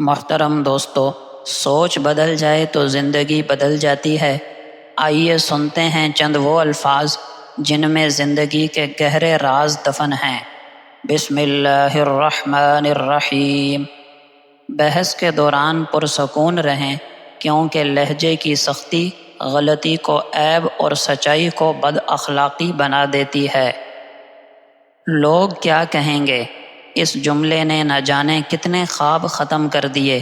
محترم دوستو، سوچ بدل جائے تو زندگی بدل جاتی ہے۔ آئیے سنتے ہیں چند وہ الفاظ جن میں زندگی کے گہرے راز دفن ہیں۔ بسم اللہ الرحمن الرحیم۔ بحث کے دوران پرسکون رہیں، کیونکہ لہجے کی سختی غلطی کو عیب اور سچائی کو بد اخلاقی بنا دیتی ہے۔ لوگ کیا کہیں گے؟ اس جملے نے نہ جانے کتنے خواب ختم کر دیے،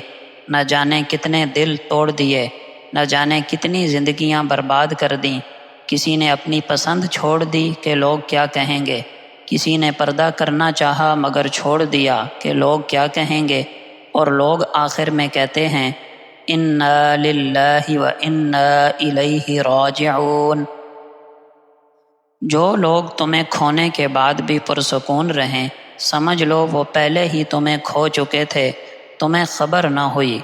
نہ جانے کتنے دل توڑ دیے، نہ جانے کتنی زندگیاں برباد کر دیں۔ کسی نے اپنی پسند چھوڑ دی کہ لوگ کیا کہیں گے، کسی نے پردہ کرنا چاہا مگر چھوڑ دیا کہ لوگ کیا کہیں گے، اور لوگ آخر میں کہتے ہیں انا للہ و انا الیہ راجعون۔ جو لوگ تمہیں کھونے کے بعد بھی پرسکون رہیں، سمجھ لو وہ پہلے ہی تمہیں کھو چکے تھے، تمہیں خبر نہ ہوئی۔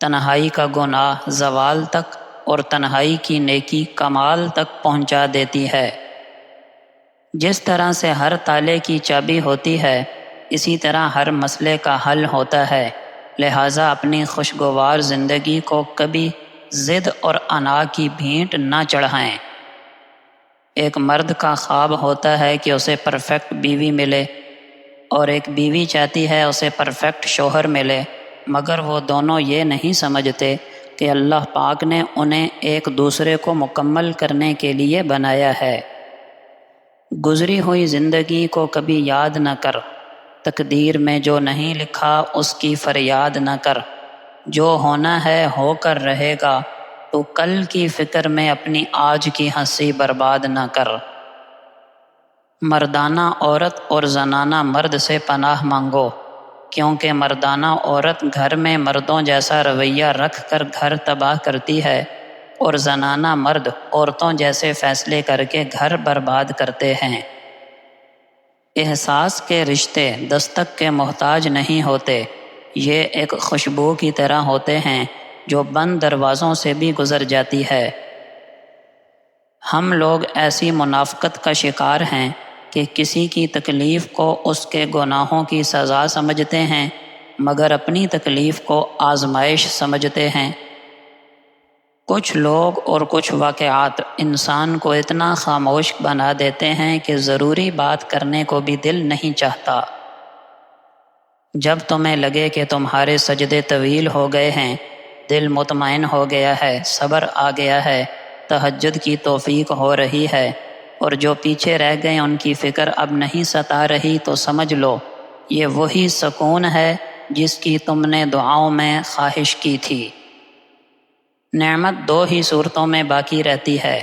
تنہائی کا گناہ زوال تک اور تنہائی کی نیکی کمال تک پہنچا دیتی ہے۔ جس طرح سے ہر تالے کی چابی ہوتی ہے، اسی طرح ہر مسئلے کا حل ہوتا ہے۔ لہٰذا اپنی خوشگوار زندگی کو کبھی ضد اور انا کی بھینٹ نہ چڑھائیں۔ ایک مرد کا خواب ہوتا ہے کہ اسے پرفیکٹ بیوی ملے، اور ایک بیوی چاہتی ہے اسے پرفیکٹ شوہر ملے، مگر وہ دونوں یہ نہیں سمجھتے کہ اللہ پاک نے انہیں ایک دوسرے کو مکمل کرنے کے لیے بنایا ہے۔ گزری ہوئی زندگی کو کبھی یاد نہ کر، تقدیر میں جو نہیں لکھا اس کی فریاد نہ کر۔ جو ہونا ہے ہو کر رہے گا، تو کل کی فکر میں اپنی آج کی ہنسی برباد نہ کر۔ مردانہ عورت اور زنانہ مرد سے پناہ مانگو، کیونکہ مردانہ عورت گھر میں مردوں جیسا رویہ رکھ کر گھر تباہ کرتی ہے، اور زنانہ مرد عورتوں جیسے فیصلے کر کے گھر برباد کرتے ہیں۔ احساس کے رشتے دستک کے محتاج نہیں ہوتے، یہ ایک خوشبو کی طرح ہوتے ہیں جو بند دروازوں سے بھی گزر جاتی ہے۔ ہم لوگ ایسی منافقت کا شکار ہیں کہ کسی کی تکلیف کو اس کے گناہوں کی سزا سمجھتے ہیں، مگر اپنی تکلیف کو آزمائش سمجھتے ہیں۔ کچھ لوگ اور کچھ واقعات انسان کو اتنا خاموش بنا دیتے ہیں کہ ضروری بات کرنے کو بھی دل نہیں چاہتا۔ جب تمہیں لگے کہ تمہارے سجدے طویل ہو گئے ہیں، دل مطمئن ہو گیا ہے، صبر آ گیا ہے، تہجد کی توفیق ہو رہی ہے، اور جو پیچھے رہ گئے ان کی فکر اب نہیں ستا رہی، تو سمجھ لو یہ وہی سکون ہے جس کی تم نے دعاؤں میں خواہش کی تھی۔ نعمت دو ہی صورتوں میں باقی رہتی ہے،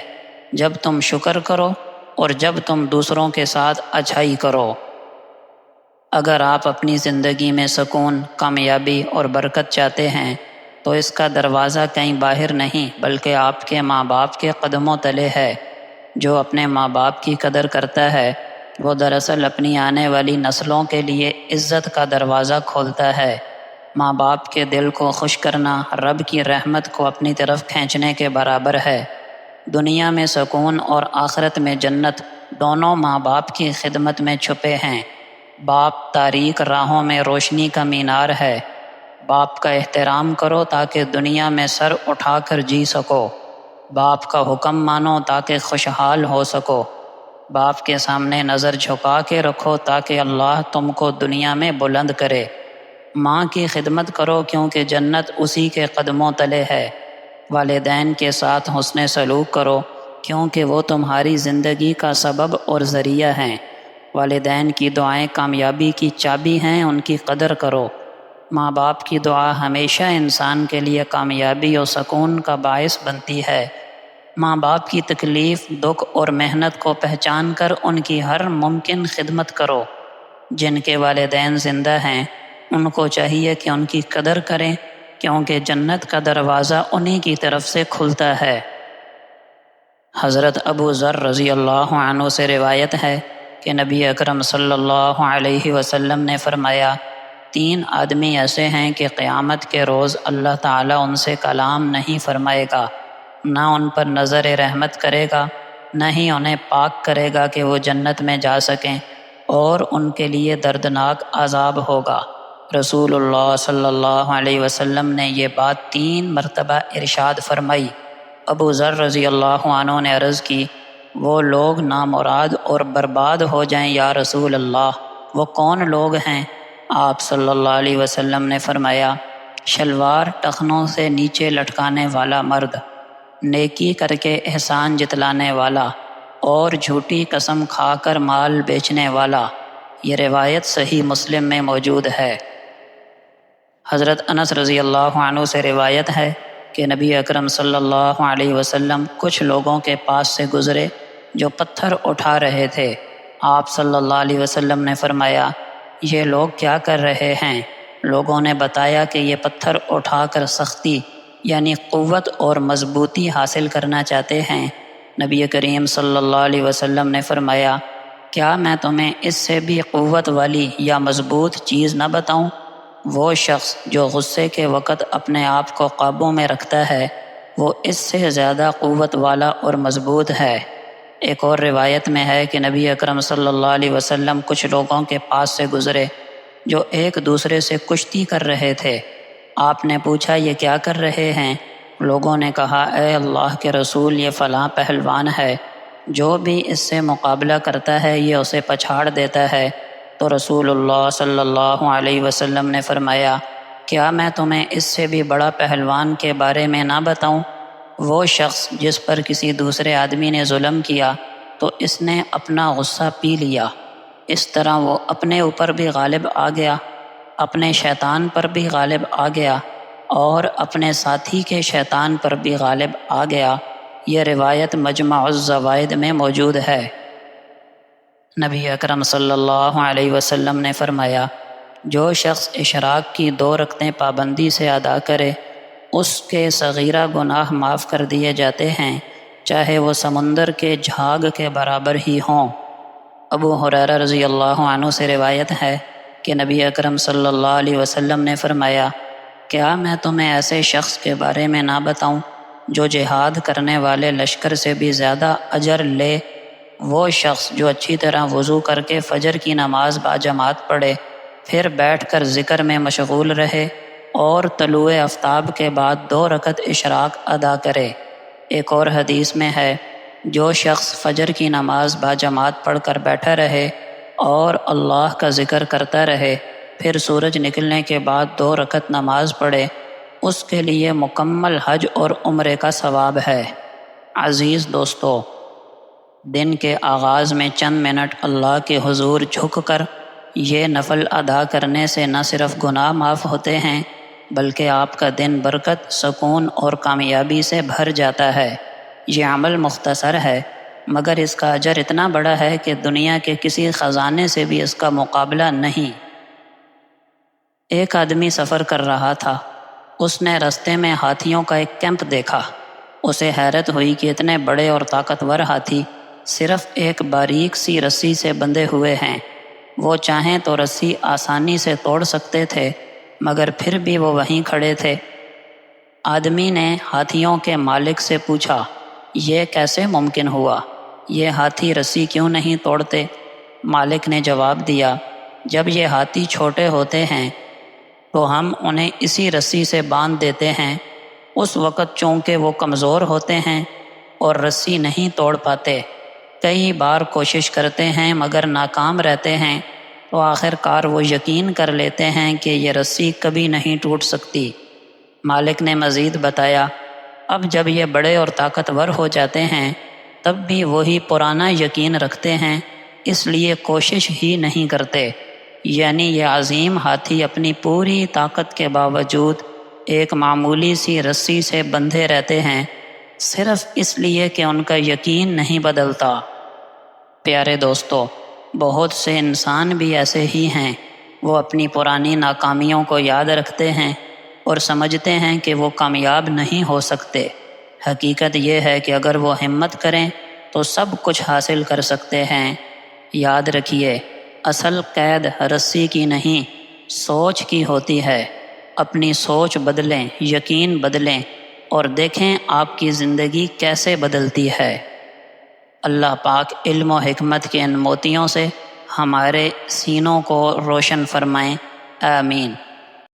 جب تم شکر کرو اور جب تم دوسروں کے ساتھ اچھائی کرو۔ اگر آپ اپنی زندگی میں سکون، کامیابی اور برکت چاہتے ہیں، تو اس کا دروازہ کہیں باہر نہیں بلکہ آپ کے ماں باپ کے قدموں تلے ہے۔ جو اپنے ماں باپ کی قدر کرتا ہے، وہ دراصل اپنی آنے والی نسلوں کے لیے عزت کا دروازہ کھولتا ہے۔ ماں باپ کے دل کو خوش کرنا رب کی رحمت کو اپنی طرف کھینچنے کے برابر ہے۔ دنیا میں سکون اور آخرت میں جنت دونوں ماں باپ کی خدمت میں چھپے ہیں۔ باپ تاریک راہوں میں روشنی کا مینار ہے۔ باپ کا احترام کرو تاکہ دنیا میں سر اٹھا کر جی سکو۔ باپ کا حکم مانو تاکہ خوشحال ہو سکو۔ باپ کے سامنے نظر جھکا کے رکھو تاکہ اللہ تم کو دنیا میں بلند کرے۔ ماں کی خدمت کرو کیونکہ جنت اسی کے قدموں تلے ہے۔ والدین کے ساتھ حسن سلوک کرو کیونکہ وہ تمہاری زندگی کا سبب اور ذریعہ ہیں۔ والدین کی دعائیں کامیابی کی چابی ہیں، ان کی قدر کرو۔ ماں باپ کی دعا ہمیشہ انسان کے لیے کامیابی اور سکون کا باعث بنتی ہے۔ ماں باپ کی تکلیف، دکھ اور محنت کو پہچان کر ان کی ہر ممکن خدمت کرو۔ جن کے والدین زندہ ہیں، ان کو چاہیے کہ ان کی قدر کریں، کیونکہ جنت کا دروازہ انہی کی طرف سے کھلتا ہے۔ حضرت ابو ذر رضی اللہ عنہ سے روایت ہے کہ نبی اکرم صلی اللہ علیہ وسلم نے فرمایا، 3 آدمی ایسے ہیں کہ قیامت کے روز اللہ تعالیٰ ان سے کلام نہیں فرمائے گا، نہ ان پر نظر رحمت کرے گا، نہ ہی انہیں پاک کرے گا کہ وہ جنت میں جا سکیں، اور ان کے لیے دردناک عذاب ہوگا۔ رسول اللہ صلی اللہ علیہ وسلم نے یہ بات 3 مرتبہ ارشاد فرمائی۔ ابو ذر رضی اللہ عنہ نے عرض کی، وہ لوگ نامراد اور برباد ہو جائیں یا رسول اللہ، وہ کون لوگ ہیں؟ آپ صلی اللہ علیہ وسلم نے فرمایا، شلوار ٹخنوں سے نیچے لٹکانے والا مرد، نیکی کر کے احسان جتلانے والا، اور جھوٹی قسم کھا کر مال بیچنے والا۔ یہ روایت صحیح مسلم میں موجود ہے۔ حضرت انس رضی اللہ عنہ سے روایت ہے کہ نبی اکرم صلی اللہ علیہ وسلم کچھ لوگوں کے پاس سے گزرے جو پتھر اٹھا رہے تھے۔ آپ صلی اللہ علیہ وسلم نے فرمایا، یہ لوگ کیا کر رہے ہیں؟ لوگوں نے بتایا کہ یہ پتھر اٹھا کر سختی یعنی قوت اور مضبوطی حاصل کرنا چاہتے ہیں۔ نبی کریم صلی اللہ علیہ وسلم نے فرمایا، کیا میں تمہیں اس سے بھی قوت والی یا مضبوط چیز نہ بتاؤں؟ وہ شخص جو غصے کے وقت اپنے آپ کو قابو میں رکھتا ہے، وہ اس سے زیادہ قوت والا اور مضبوط ہے۔ ایک اور روایت میں ہے کہ نبی اکرم صلی اللہ علیہ وسلم کچھ لوگوں کے پاس سے گزرے جو ایک دوسرے سے کشتی کر رہے تھے۔ آپ نے پوچھا، یہ کیا کر رہے ہیں؟ لوگوں نے کہا، اے اللہ کے رسول، یہ فلاں پہلوان ہے، جو بھی اس سے مقابلہ کرتا ہے یہ اسے پچھاڑ دیتا ہے۔ تو رسول اللہ صلی اللہ علیہ وسلم نے فرمایا، کیا میں تمہیں اس سے بھی بڑا پہلوان کے بارے میں نہ بتاؤں؟ وہ شخص جس پر کسی دوسرے آدمی نے ظلم کیا تو اس نے اپنا غصہ پی لیا، اس طرح وہ اپنے اوپر بھی غالب آ گیا، اپنے شیطان پر بھی غالب آ گیا اور اپنے ساتھی کے شیطان پر بھی غالب آ گیا۔ یہ روایت مجمع الزوائد میں موجود ہے۔ نبی اکرم صلی اللہ علیہ وسلم نے فرمایا، جو شخص اشراق کی 2 رکعتیں پابندی سے ادا کرے، اس کے صغیرہ گناہ معاف کر دیے جاتے ہیں، چاہے وہ سمندر کے جھاگ کے برابر ہی ہوں۔ ابو ہریرہ رضی اللہ عنہ سے روایت ہے کہ نبی اکرم صلی اللہ علیہ وسلم نے فرمایا، کیا میں تمہیں ایسے شخص کے بارے میں نہ بتاؤں جو جہاد کرنے والے لشکر سے بھی زیادہ اجر لے؟ وہ شخص جو اچھی طرح وضو کر کے فجر کی نماز باجماعت پڑھے، پھر بیٹھ کر ذکر میں مشغول رہے اور طلوع آفتاب کے بعد 2 رکعت اشراق ادا کرے۔ ایک اور حدیث میں ہے، جو شخص فجر کی نماز باجماعت پڑھ کر بیٹھا رہے اور اللہ کا ذکر کرتا رہے، پھر سورج نکلنے کے بعد 2 رکعت نماز پڑھے، اس کے لیے مکمل حج اور عمرے کا ثواب ہے۔ عزیز دوستو، دن کے آغاز میں چند منٹ اللہ کے حضور جھک کر یہ نفل ادا کرنے سے نہ صرف گناہ معاف ہوتے ہیں بلکہ آپ کا دن برکت، سکون اور کامیابی سے بھر جاتا ہے۔ یہ عمل مختصر ہے مگر اس کا اجر اتنا بڑا ہے کہ دنیا کے کسی خزانے سے بھی اس کا مقابلہ نہیں۔ ایک آدمی سفر کر رہا تھا، اس نے رستے میں ہاتھیوں کا ایک کیمپ دیکھا۔ اسے حیرت ہوئی کہ اتنے بڑے اور طاقتور ہاتھی صرف ایک باریک سی رسی سے بندھے ہوئے ہیں۔ وہ چاہیں تو رسی آسانی سے توڑ سکتے تھے مگر پھر بھی وہ وہیں کھڑے تھے۔ آدمی نے ہاتھیوں کے مالک سے پوچھا، یہ کیسے ممکن ہوا؟ یہ ہاتھی رسی کیوں نہیں توڑتے؟ مالک نے جواب دیا، جب یہ ہاتھی چھوٹے ہوتے ہیں تو ہم انہیں اسی رسی سے باندھ دیتے ہیں، اس وقت چونکہ وہ کمزور ہوتے ہیں اور رسی نہیں توڑ پاتے، کئی بار کوشش کرتے ہیں مگر ناکام رہتے ہیں، تو آخر کار وہ یقین کر لیتے ہیں کہ یہ رسی کبھی نہیں ٹوٹ سکتی۔ مالک نے مزید بتایا، اب جب یہ بڑے اور طاقتور ہو جاتے ہیں تب بھی وہی پرانا یقین رکھتے ہیں، اس لیے کوشش ہی نہیں کرتے۔ یعنی یہ عظیم ہاتھی اپنی پوری طاقت کے باوجود ایک معمولی سی رسی سے بندھے رہتے ہیں، صرف اس لیے کہ ان کا یقین نہیں بدلتا۔ پیارے دوستو، بہت سے انسان بھی ایسے ہی ہیں، وہ اپنی پرانی ناکامیوں کو یاد رکھتے ہیں اور سمجھتے ہیں کہ وہ کامیاب نہیں ہو سکتے۔ حقیقت یہ ہے کہ اگر وہ ہمت کریں تو سب کچھ حاصل کر سکتے ہیں۔ یاد رکھیے، اصل قید رسی کی نہیں، سوچ کی ہوتی ہے۔ اپنی سوچ بدلیں، یقین بدلیں اور دیکھیں آپ کی زندگی کیسے بدلتی ہے۔ اللہ پاک علم و حکمت کے ان موتیوں سے ہمارے سینوں کو روشن فرمائیں۔ آمین.